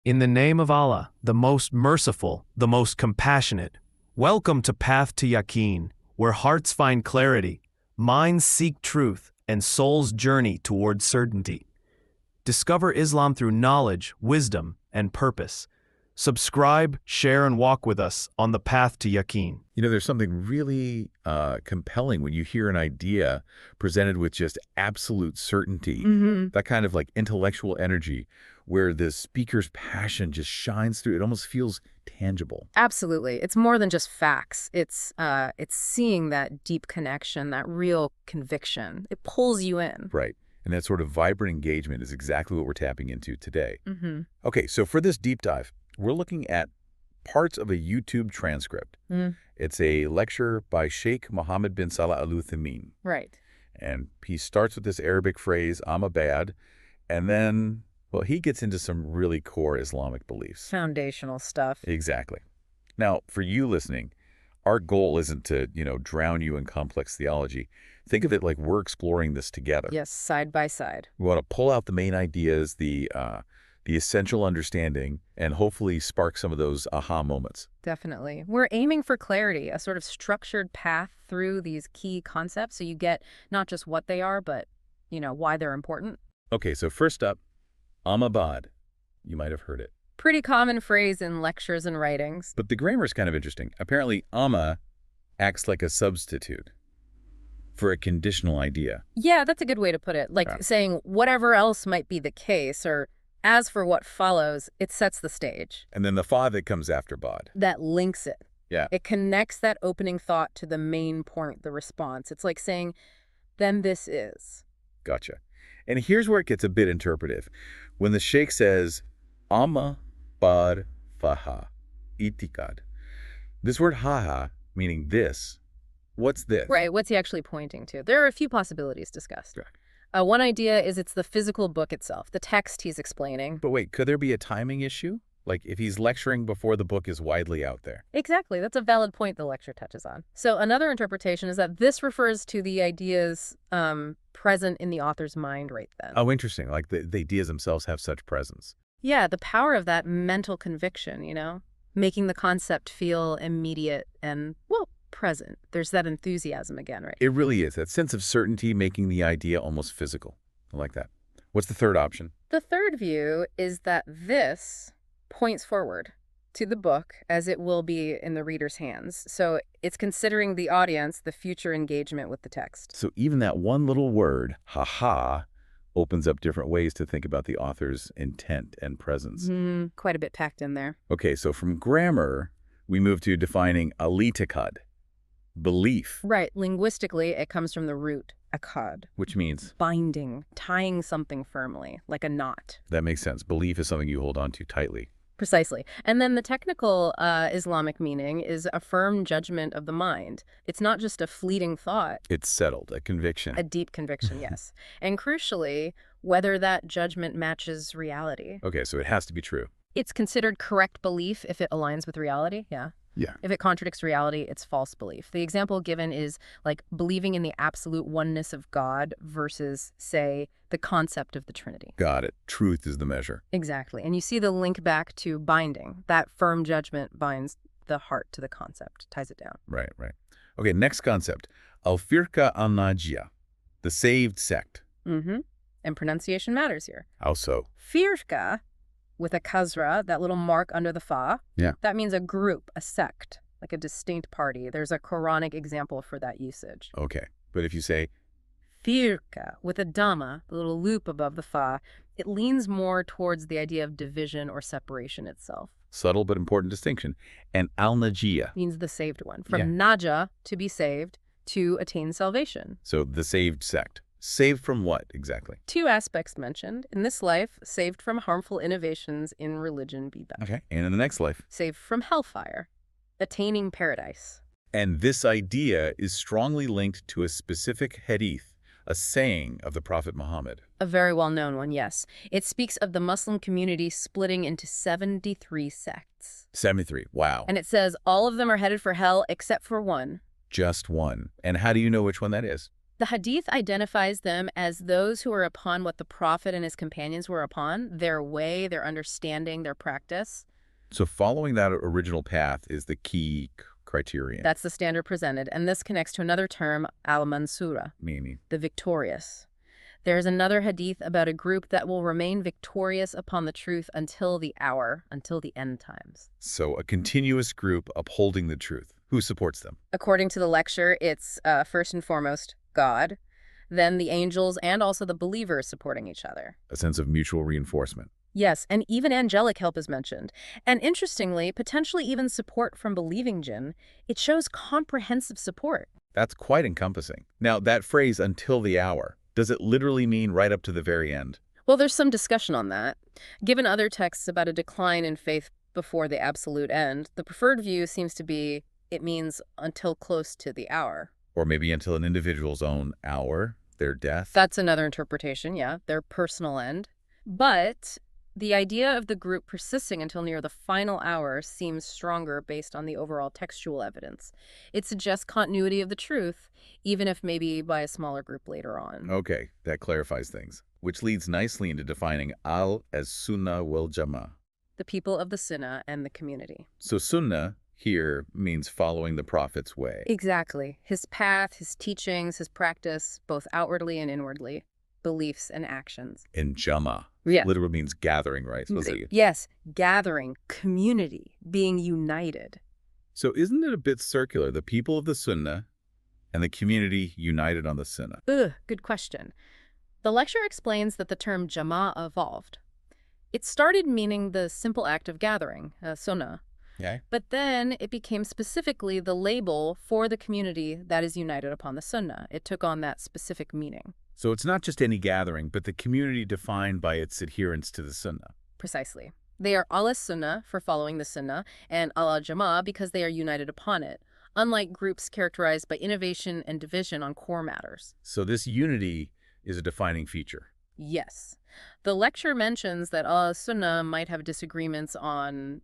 In the name of Allah, the most merciful, the most compassionate. Welcome to Path to Yaqeen, where hearts find clarity, minds seek truth, and souls journey toward certainty. Discover Islam through knowledge, wisdom, and purpose. Subscribe, share, and walk with us on the path to Yaqeen. You know, there's something really compelling when you hear an idea presented with just absolute certainty, that kind of like intellectual energy where the speaker's passion just shines through. It almost feels tangible. Absolutely. It's more than just facts. It's seeing that deep connection, that real conviction. It pulls you in. Right. And that sort of vibrant engagement is exactly what we're tapping into today. Okay, so for this deep dive, we're looking at parts of a YouTube transcript. It's a lecture by Sheikh Mohammed bin Salah Al Uthaymeen. Right. And he starts with this Arabic phrase, amma bad, and then, well, he gets into some really core Islamic beliefs. Foundational stuff. Exactly. Now, for you listening, our goal isn't to, drown you in complex theology. Think of it like we're exploring this together. Yes, side by side. We want to pull out the main ideas, the essential understanding, and hopefully spark some of those aha moments. Definitely. We're aiming for clarity, a sort of structured path through these key concepts so you get not just what they are, but, why they're important. Okay, so first up, amma bad. You might have heard it. Pretty common phrase in lectures and writings. But the grammar is kind of interesting. Apparently, amma acts like a substitute for a conditional idea. Yeah, that's a good way to put it. Like saying whatever else might be the case, or as for what follows, it sets the stage. And then the fa that comes after bad. That links it. Yeah. It connects that opening thought to the main point, the response. It's like saying, then this is. Gotcha. And here's where it gets a bit interpretive. When the sheikh says, amma bad faha, itikad. This word haha, meaning this, what's this? Right, what's he actually pointing to? There are a few possibilities discussed. Right. One idea is it's the physical book itself, the text he's explaining. But wait, could there be a timing issue? Like if he's lecturing before the book is widely out there? Exactly. That's a valid point the lecture touches on. So another interpretation is that this refers to the ideas present in the author's mind right then. Oh, interesting. Like the ideas themselves have such presence. Yeah, the power of that mental conviction, making the concept feel immediate and, well, present. There's that enthusiasm again, right? It really is. That sense of certainty making the idea almost physical. I like that. What's the third option? The third view is that this points forward to the book as it will be in the reader's hands. So it's considering the audience, the future engagement with the text. So even that one little word, ha-ha, opens up different ways to think about the author's intent and presence. Quite a bit packed in there. Okay, so from grammar, we move to defining alitakad, belief. Right. Linguistically, it comes from the root, akad. Which means? Binding, tying something firmly, like a knot. That makes sense. Belief is something you hold on to tightly. Precisely. And then the technical Islamic meaning is a firm judgment of the mind. It's not just a fleeting thought. It's settled, a conviction. A deep conviction, yes. And crucially, whether that judgment matches reality. Okay, so it has to be true. It's considered correct belief if it aligns with reality, yeah. Yeah. If it contradicts reality, it's false belief. The example given is like believing in the absolute oneness of God versus, say, the concept of the Trinity. Got it. Truth is the measure. Exactly. And you see the link back to binding. That firm judgment binds the heart to the concept, ties it down. Right, right. Okay, next concept. Al-Firqa al-Najiyah, the saved sect. And pronunciation matters here. How so? Firqa, with a kasra, that little mark under the fa, yeah, that means a group, a sect, like a distinct party. There's a Quranic example for that usage. Okay, but if you say firqa with a dhamma, the little loop above the fa, it leans more towards the idea of division or separation itself. Subtle but important distinction. And al-Najiyah means the saved one. From naja, to be saved, to attain salvation. So the saved sect. Saved from what, exactly? Two aspects mentioned. In this life, saved from harmful innovations in religion, bid'ah. Okay, and in the next life? Saved from hellfire, attaining paradise. And this idea is strongly linked to a specific hadith, a saying of the Prophet Muhammad. A very well-known one, yes. It speaks of the Muslim community splitting into 73 sects. 73, wow. And it says all of them are headed for hell except for one. Just one. And how do you know which one that is? The hadith identifies them as those who are upon what the Prophet and his companions were upon, their way, their understanding, their practice. So following that original path is the key criterion. That's the standard presented, and this connects to another term, al-mansura, Meaning. the victorious. There's another hadith about a group that will remain victorious upon the truth until the hour, until the end times. So a continuous group upholding the truth. Who supports them? According to the lecture, it's first and foremost God, then the angels and also the believers supporting each other. A sense of mutual reinforcement. Yes, and even angelic help is mentioned. And interestingly, potentially even support from believing jinn. It shows comprehensive support. That's quite encompassing. Now, that phrase, until the hour, does it literally mean right up to the very end? Well, there's some discussion on that. Given other texts about a decline in faith before the absolute end, the preferred view seems to be it means until close to the hour. Or maybe until an individual's own hour, their death? That's another interpretation, yeah, their personal end. But the idea of the group persisting until near the final hour seems stronger based on the overall textual evidence. It suggests continuity of the truth, even if maybe by a smaller group later on. Okay, that clarifies things. Which leads nicely into defining al as Sunnah wal Jama'ah. The people of the Sunnah and the community. So Sunnah here means following the Prophet's way. Exactly. His path, his teachings, his practice, both outwardly and inwardly, beliefs and actions. And Jama'ah Yeah. literally means gathering, right? Yes, gathering, community, being united. So isn't it a bit circular? The people of the Sunnah and the community united on the Sunnah. Good question. The lecture explains that the term Jama'ah evolved. It started meaning the simple act of gathering, sunnah. Okay. But then it became specifically the label for the community that is united upon the Sunnah. It took on that specific meaning. So it's not just any gathering, but the community defined by its adherence to the Sunnah. Precisely. They are ala Sunnah for following the Sunnah and ala Jama'ah because they are united upon it, unlike groups characterized by innovation and division on core matters. So this unity is a defining feature. Yes. The lecture mentions that ala Sunnah might have disagreements on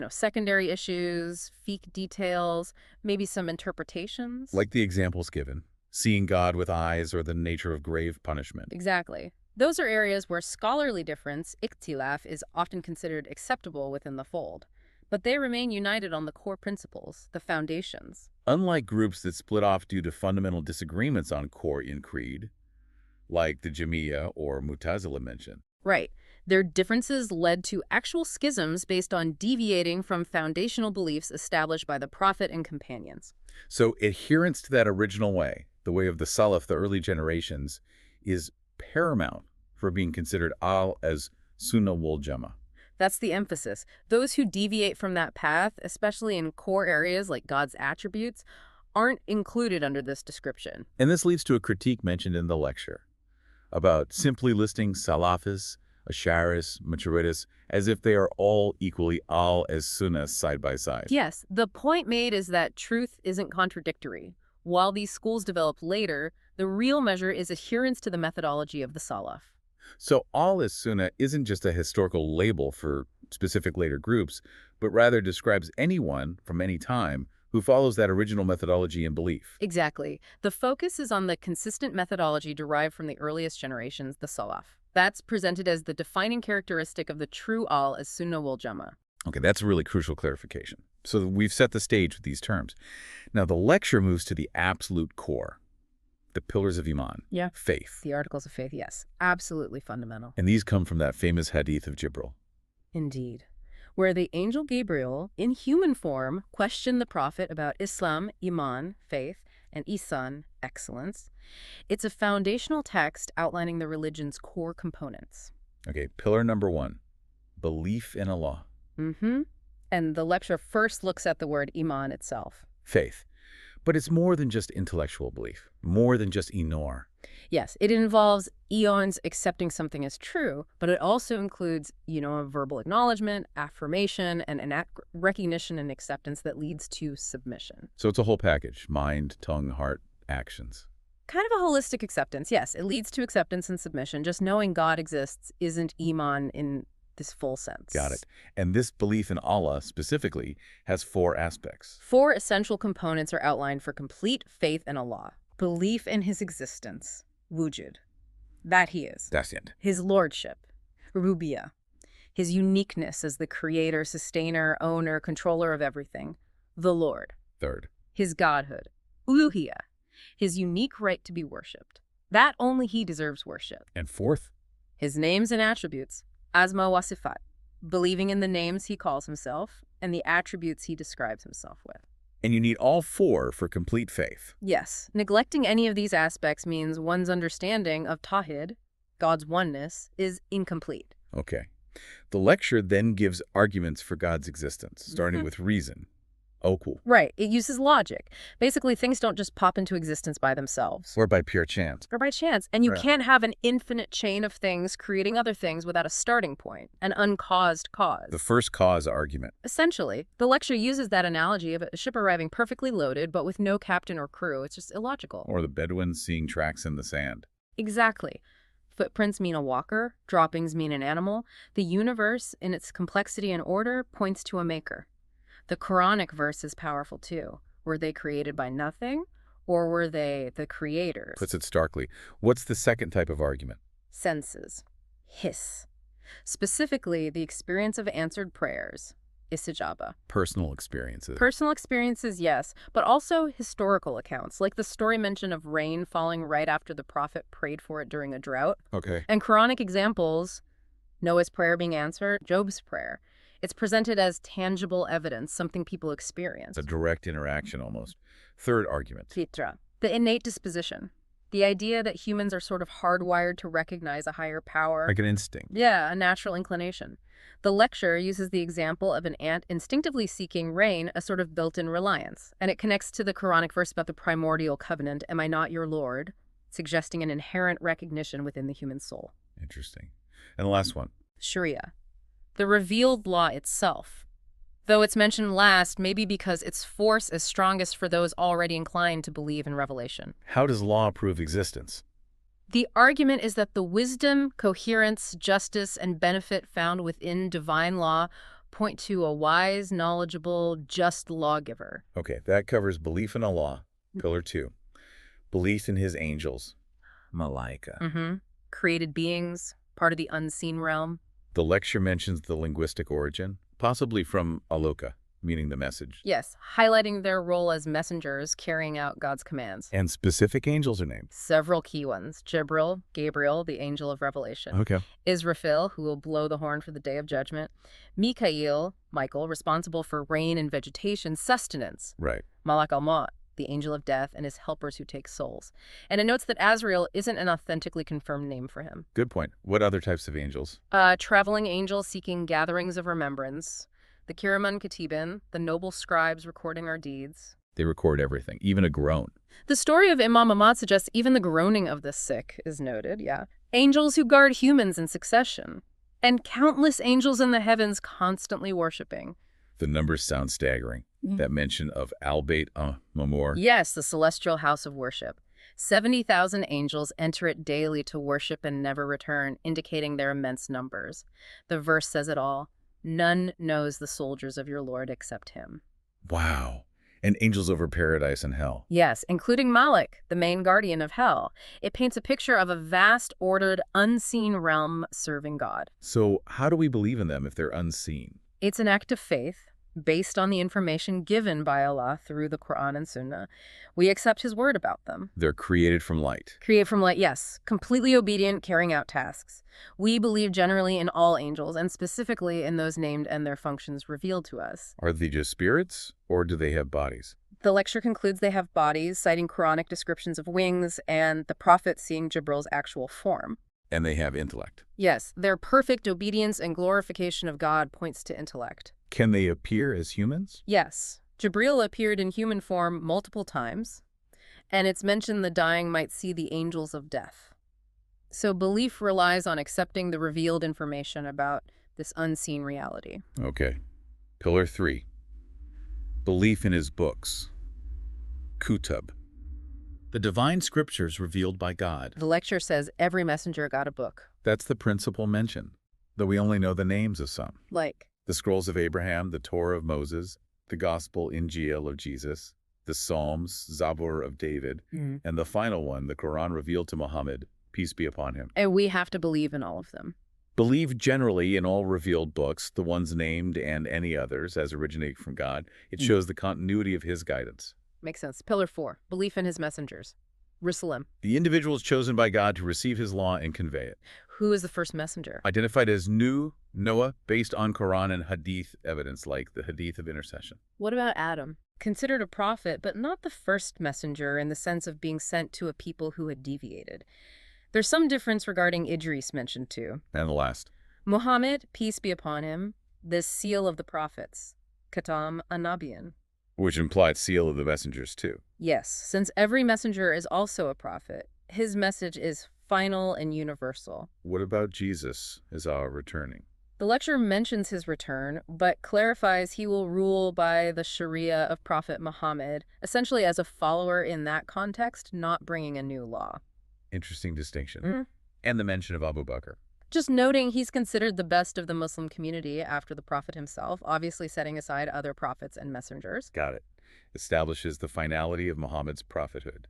secondary issues, fiqh details, maybe some interpretations. Like the examples given, seeing God with eyes or the nature of grave punishment. Exactly. Those are areas where scholarly difference, ikhtilaf, is often considered acceptable within the fold. But they remain united on the core principles, the foundations. Unlike groups that split off due to fundamental disagreements on core in creed, like the Jama'ah or Mu'tazila mentioned. Right. Their differences led to actual schisms based on deviating from foundational beliefs established by the Prophet and companions. So adherence to that original way, the way of the Salaf, the early generations, is paramount for being considered al as Sunnah wal Jama'ah. That's the emphasis. Those who deviate from that path, especially in core areas like God's attributes, aren't included under this description. And this leads to a critique mentioned in the lecture about simply listing Salafis, Asharis, Maturidis, as if they are all equally al as Sunnah side by side. Yes, the point made is that truth isn't contradictory. While these schools developed later, the real measure is adherence to the methodology of the Salaf. So al as Sunnah isn't just a historical label for specific later groups, but rather describes anyone from any time who follows that original methodology and belief. Exactly. The focus is on the consistent methodology derived from the earliest generations, the Salaf. That's presented as the defining characteristic of the true al as Sunnah wal Jama'ah. Okay, that's a really crucial clarification. So we've set the stage with these terms. Now the lecture moves to the absolute core, the pillars of Iman, faith. The articles of faith, yes. Absolutely fundamental. And these come from that famous hadith of Jibril. Indeed. Where the angel Gabriel, in human form, questioned the Prophet about Islam, Iman, faith, and Ihsan, excellence. It's a foundational text outlining the religion's core components. Okay, pillar number 1, belief in Allah. And the lecture first looks at the word Iman itself. Faith. But it's more than just intellectual belief, more than just inor. Yes, it involves eons accepting something as true, but it also includes, a verbal acknowledgement, affirmation, and an recognition and acceptance that leads to submission. So it's a whole package, mind, tongue, heart, actions. Kind of a holistic acceptance, yes. It leads to acceptance and submission. Just knowing God exists isn't Iman in this full sense. Got it. And this belief in Allah specifically has 4 aspects. 4 essential components are outlined for complete faith in Allah. Belief in his existence, wujud, that he is. That's it. His lordship, rububiyyah. His uniqueness as the creator, sustainer, owner, controller of everything, the Lord. Third. His godhood, uluhiyyah. His unique right to be worshipped. That only he deserves worship. And fourth? His names and attributes, asma wa sifat, believing in the names he calls himself and the attributes he describes himself with. And you need all four for complete faith. Yes, neglecting any of these aspects means one's understanding of Tawhid, God's oneness, is incomplete. Okay. The lecture then gives arguments for God's existence, starting with reason. Oh, cool. Right, it uses logic. Basically, things don't just pop into existence by themselves. Or by pure chance. Or by chance. And you Right. can't have an infinite chain of things creating other things without a starting point, an uncaused cause. The first cause argument. Essentially, the lecture uses that analogy of a ship arriving perfectly loaded but with no captain or crew. It's just illogical. Or the Bedouins seeing tracks in the sand. Exactly. Footprints mean a walker, droppings mean an animal. The universe, in its complexity and order, points to a maker. The Quranic verse is powerful too. Were they created by nothing, or were they the creators? Puts it starkly. What's the second type of argument? Senses. Hiss. Specifically, the experience of answered prayers. Istijaba. Personal experiences. Personal experiences, yes, but also historical accounts, like the story mention of rain falling right after the prophet prayed for it during a drought. Okay. And Quranic examples, Noah's prayer being answered, Job's prayer. It's presented as tangible evidence, something people experience. It's a direct interaction almost. Third argument. Fitra, the innate disposition. The idea that humans are sort of hardwired to recognize a higher power. Like an instinct. Yeah, a natural inclination. The lecture uses the example of an ant instinctively seeking rain, a sort of built-in reliance. And it connects to the Quranic verse about the primordial covenant, am I not your Lord? Suggesting an inherent recognition within the human soul. Interesting. And the last one. Sharia, the revealed law itself. Though it's mentioned last, maybe because its force is strongest for those already inclined to believe in revelation. How does law prove existence? The argument is that the wisdom, coherence, justice, and benefit found within divine law point to a wise, knowledgeable, just lawgiver. Okay, that covers belief in Allah, pillar 2. Belief in his angels, malaika. Created beings, part of the unseen realm. The lecture mentions the linguistic origin, possibly from aloka, meaning the message. Yes, highlighting their role as messengers carrying out God's commands. And specific angels are named. Several key ones. Jibril, Gabriel, the angel of revelation. Okay. Israfil, who will blow the horn for the day of judgment. Mikael, Michael, responsible for rain and vegetation sustenance. Right. Malak al-Maut, the angel of death, and his helpers who take souls. And it notes that Azrael isn't an authentically confirmed name for him. Good point. What other types of angels? Traveling angel seeking gatherings of remembrance. The Kiraman Katibin, the noble scribes recording our deeds. They record everything, even a groan. The story of Imam Ahmad suggests even the groaning of the sick is noted, yeah. Angels who guard humans in succession. And countless angels in the heavens constantly worshiping. The numbers sound staggering. That mention of Al-Bayt Mamur. Yes, the celestial house of worship. 70,000 angels enter it daily to worship and never return, indicating their immense numbers. The verse says it all. None knows the soldiers of your Lord except him. Wow. And angels over paradise and hell. Yes, including Malik, the main guardian of hell. It paints a picture of a vast, ordered, unseen realm serving God. So how do we believe in them if they're unseen? It's an act of faith, based on the information given by Allah through the Quran and Sunnah. We accept his word about them. They're created from light. Create from light, yes. Completely obedient, carrying out tasks. We believe generally in all angels, and specifically in those named and their functions revealed to us. Are they just spirits, or do they have bodies? The lecture concludes they have bodies, citing Quranic descriptions of wings and the prophet seeing Jibril's actual form. And they have intellect. Yes, their perfect obedience and glorification of God points to intellect. Can they appear as humans? Yes. Jibril appeared in human form multiple times, and it's mentioned the dying might see the angels of death. So belief relies on accepting the revealed information about this unseen reality. Okay. Pillar 3. Belief in his books. Kutub. The divine scriptures revealed by God. The lecture says every messenger got a book. That's the principal mention, though we only know the names of some. Like The scrolls of Abraham, the Torah of Moses, the Gospel Injil of Jesus, the the Psalms, Zabur of David, and the final one, the Quran revealed to Muhammad, peace be upon him. And we have to believe in all of them. Believe generally in all revealed books, the ones named and any others, as originating from God. It shows the continuity of his guidance. Makes sense. Pillar 4, belief in his messengers. Rusulem. The individual is chosen by God to receive his law and convey it. Who is the first messenger? Identified as Noah, based on Quran and Hadith evidence, like the Hadith of intercession. What about Adam? Considered a prophet, but not the first messenger in the sense of being sent to a people who had deviated. There's some difference regarding Idris mentioned too. And the last. Muhammad, peace be upon him, the seal of the prophets. Khatam an-Nabiyyin. Which implied seal of the messengers too. Yes, since every messenger is also a prophet, his message is final and universal. What about Jesus as our returning? The lecture mentions his return, but clarifies he will rule by the Sharia of Prophet Muhammad, essentially as a follower in that context, not bringing a new law. Interesting distinction. And the mention of Abu Bakr. Just noting he's considered the best of the Muslim community after the Prophet himself, obviously setting aside other prophets and messengers. Got it. Establishes the finality of Muhammad's prophethood.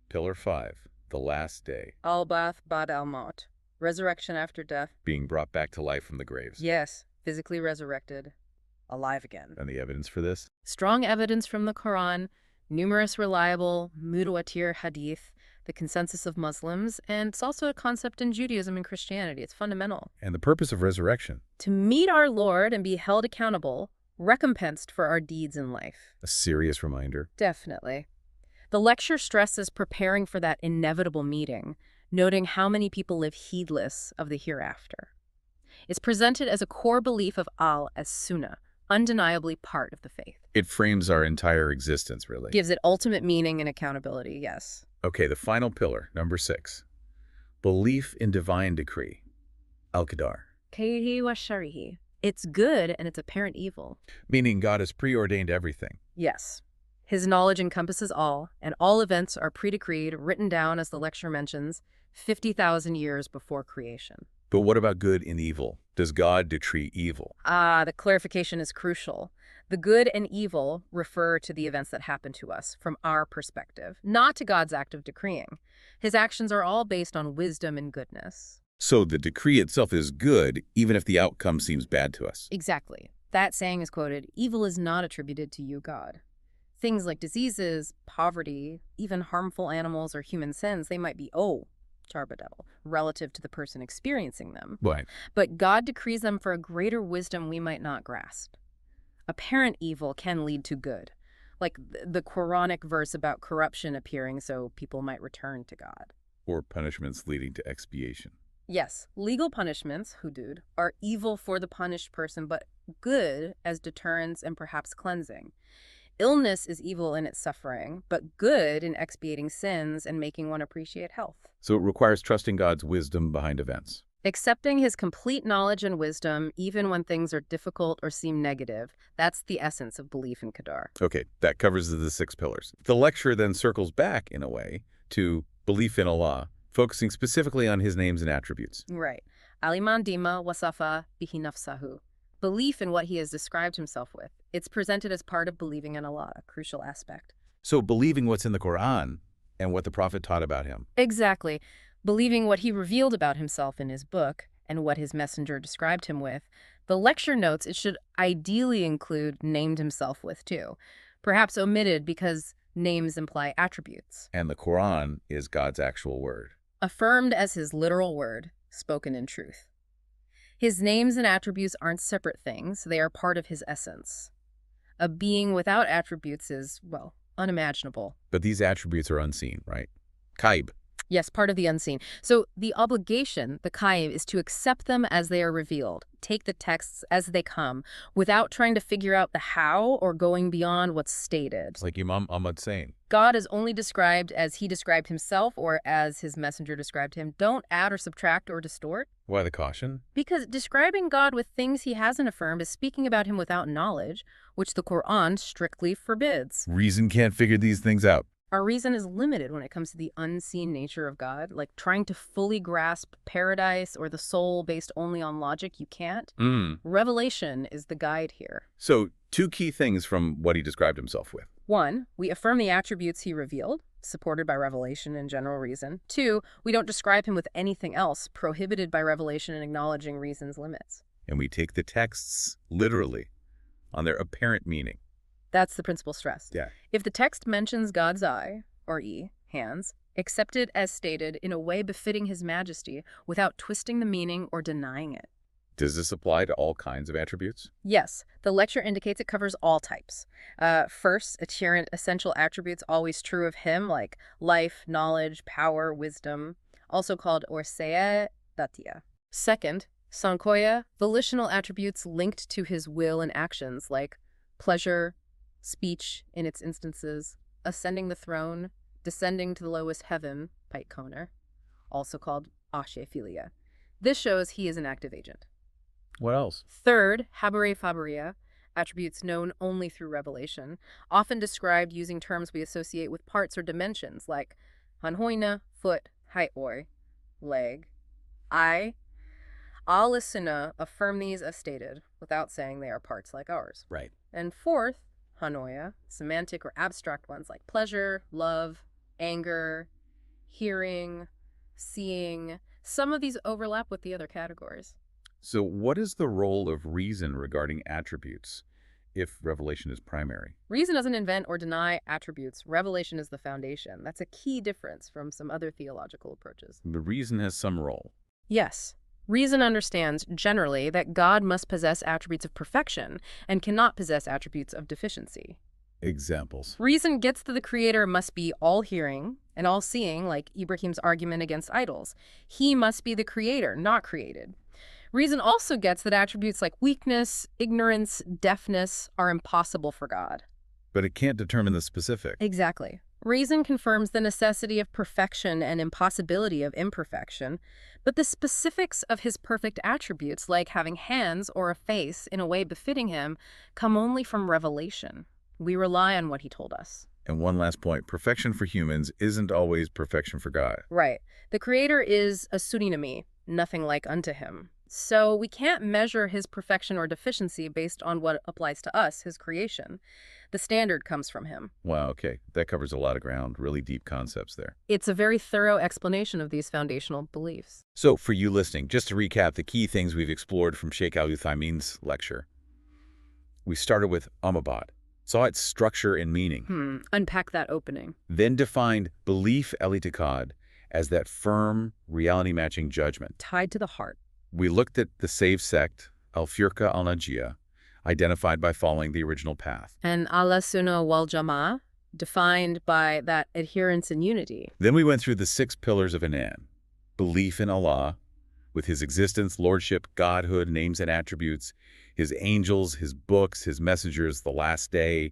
Pillar 5, the last day. Al-Ba'th Ba'd al-Maut. Resurrection after death. Being brought back to life from the graves. Yes, physically resurrected, alive again. And the evidence for this? Strong evidence from the Quran, numerous reliable mutawatir hadith, the consensus of Muslims, and it's also a concept in Judaism and Christianity. It's fundamental. And the purpose of resurrection? To meet our Lord and be held accountable, recompensed for our deeds in life. A serious reminder. Definitely. The lecture stresses preparing for that inevitable meeting, noting how many people live heedless of the hereafter. It's presented as a core belief of Al as Sunnah, undeniably part of the faith. It frames our entire existence, really. Gives it ultimate meaning and accountability, yes. Okay, the final pillar, number 6. Belief in divine decree. Al-qadar. Kayhi wa sharihi. It's good and it's apparent evil. Meaning God has preordained everything. Yes. His knowledge encompasses all, and all events are pre-decreed, written down, as the lecture mentions, 50,000 years before creation. But what about good and evil? Does God decree evil? The clarification is crucial. The good and evil refer to the events that happen to us from our perspective, not to God's act of decreeing. His actions are all based on wisdom and goodness. So the decree itself is good, even if the outcome seems bad to us. Exactly. That saying is quoted, "Evil is not attributed to you, God." Things like diseases, poverty, even harmful animals or human sins, they might be, charbadel, relative to the person experiencing them. Right. But God decrees them for a greater wisdom we might not grasp. Apparent evil can lead to good, like the Quranic verse about corruption appearing so people might return to God. Or punishments leading to expiation. Yes, legal punishments, hudud, are evil for the punished person, but good as deterrence and perhaps cleansing. Illness is evil in its suffering, but good in expiating sins and making one appreciate health. So it requires trusting God's wisdom behind events. Accepting his complete knowledge and wisdom, even when things are difficult or seem negative, that's the essence of belief in qadar. Okay, that covers the 6 pillars. The lecture then circles back, in a way, to belief in Allah, focusing specifically on his names and attributes. Right. Aliman dima wasafa bihi nafsahu. Belief in what he has described himself with. It's presented as part of believing in Allah, a crucial aspect. So believing what's in the Quran and what the Prophet taught about him. Exactly. Believing what he revealed about himself in his book and what his messenger described him with. The lecture notes it should ideally include named himself with too, perhaps omitted because names imply attributes. And the Quran is God's actual word. Affirmed as his literal word, spoken in truth. His names and attributes aren't separate things, they are part of his essence. A being without attributes is, well, unimaginable. But these attributes are unseen, right? Kaib. Yes, part of the unseen. So the obligation, the kaib, is to accept them as they are revealed, take the texts as they come, without trying to figure out the how or going beyond what's stated. It's like Imam Ahmad saying. God is only described as he described himself or as his messenger described him. Don't add or subtract or distort. Why the caution? Because describing God with things he hasn't affirmed is speaking about him without knowledge, which the Quran strictly forbids. Reason can't figure these things out. Our reason is limited when it comes to the unseen nature of God, like trying to fully grasp paradise or the soul based only on logic. You can't. Revelation is the guide here. So 2 key things from what he described himself with. 1, we affirm the attributes he revealed, supported by revelation and general reason. 2, we don't describe him with anything else, prohibited by revelation and acknowledging reason's limits. And we take the texts literally on their apparent meaning. That's the principal stress. Yeah. If the text mentions God's eye, or hands, accept it as stated in a way befitting his majesty without twisting the meaning or denying it. Does this apply to all kinds of attributes? Yes, the lecture indicates it covers all types. First, adherent essential attributes always true of him, like life, knowledge, power, wisdom, also called orseya datya. Second, sankoya, volitional attributes linked to his will and actions, like pleasure, speech in its instances, ascending the throne, descending to the lowest heaven, paikoner, also called ashephilia. This shows he is an active agent. What else? Third, habere faberia, attributes known only through revelation, often described using terms we associate with parts or dimensions, like hanhoina, foot, haitoi, leg, eye. Al-Sunnah affirm these as stated, without saying they are parts like ours. Right. And fourth, hanoia, semantic or abstract ones like pleasure, love, anger, hearing, seeing. Some of these overlap with the other categories. So what is the role of reason regarding attributes if revelation is primary? Reason doesn't invent or deny attributes. Revelation is the foundation. That's a key difference from some other theological approaches. The reason has some role. Yes. Reason understands, generally, that God must possess attributes of perfection and cannot possess attributes of deficiency. Examples. Reason gets that the Creator must be all-hearing and all-seeing, like Ibrahim's argument against idols. He must be the Creator, not created. Reason also gets that attributes like weakness, ignorance, deafness are impossible for God. But it can't determine the specific. Exactly. Reason confirms the necessity of perfection and impossibility of imperfection, but the specifics of his perfect attributes, like having hands or a face in a way befitting him, come only from revelation. We rely on what he told us. And one last point, perfection for humans isn't always perfection for God. Right. The Creator is a surinami, nothing like unto him. So we can't measure his perfection or deficiency based on what applies to us, his creation. The standard comes from him. Wow, okay. That covers a lot of ground, really deep concepts there. It's a very thorough explanation of these foundational beliefs. So for you listening, just to recap the key things we've explored from Sheikh Al-Uthaymin's lecture. We started with Amabad, saw its structure and meaning. Unpack that opening. Then defined belief el-i'tiqad as that firm, reality-matching judgment. Tied to the heart. We looked at the saved sect, Al-Firqa Al-Najiyah, identified by following the original path. And Sunnah wal Jama'ah, defined by that adherence and unity. Then we went through the 6 pillars of Iman. Belief in Allah, with his existence, lordship, godhood, names and attributes, his angels, his books, his messengers, the last day,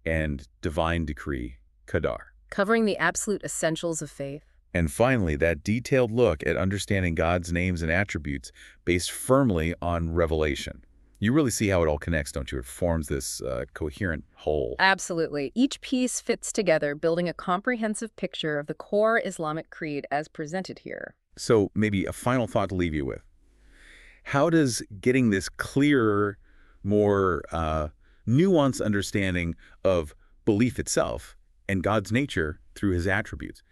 and divine decree, qadar. Covering the absolute essentials of faith. And finally, that detailed look at understanding God's names and attributes based firmly on revelation. You really see how it all connects, don't you? It forms this coherent whole. Absolutely. Each piece fits together, building a comprehensive picture of the core Islamic creed as presented here. So maybe a final thought to leave you with. How does getting this clearer, more nuanced understanding of belief itself and God's nature through his attributes,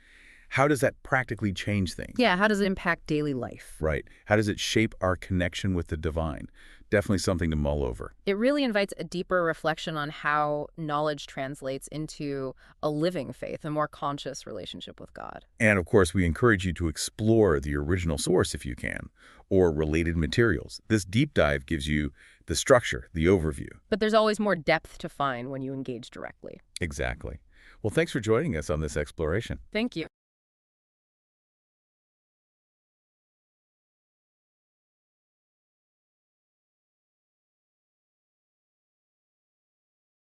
how does that practically change things? Yeah, how does it impact daily life? Right. How does it shape our connection with the divine? Definitely something to mull over. It really invites a deeper reflection on how knowledge translates into a living faith, a more conscious relationship with God. And of course, we encourage you to explore the original source if you can, or related materials. This deep dive gives you the structure, the overview. But there's always more depth to find when you engage directly. Exactly. Well, thanks for joining us on this exploration. Thank you.